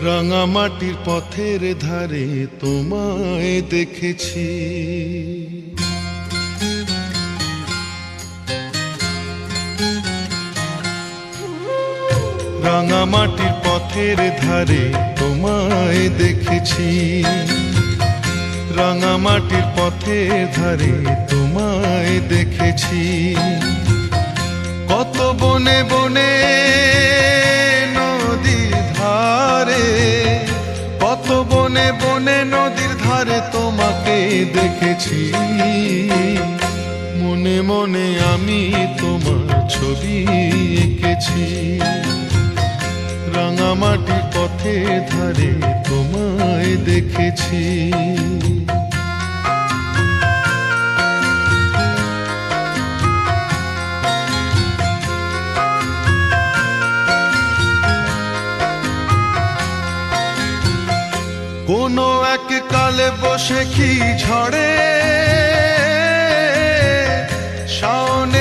রাঙামাটির পথের ধারে তোমায় দেখেছি, রাঙামাটির পথের ধারে তোমায় দেখেছি, রাঙামাটির পথের ধারে তোমায় দেখেছি। কত বনে বনে নদীর ধারে, কত বনে বনে নদীর ধারে তোমাকে দেখেছি। মনে মনে আমি তোমার ছবি এঁকেছি, রাঙামাটির পথের ধারে তোমায় দেখেছি। কোনো এক কালে বসে কি ঝড়ে শাওন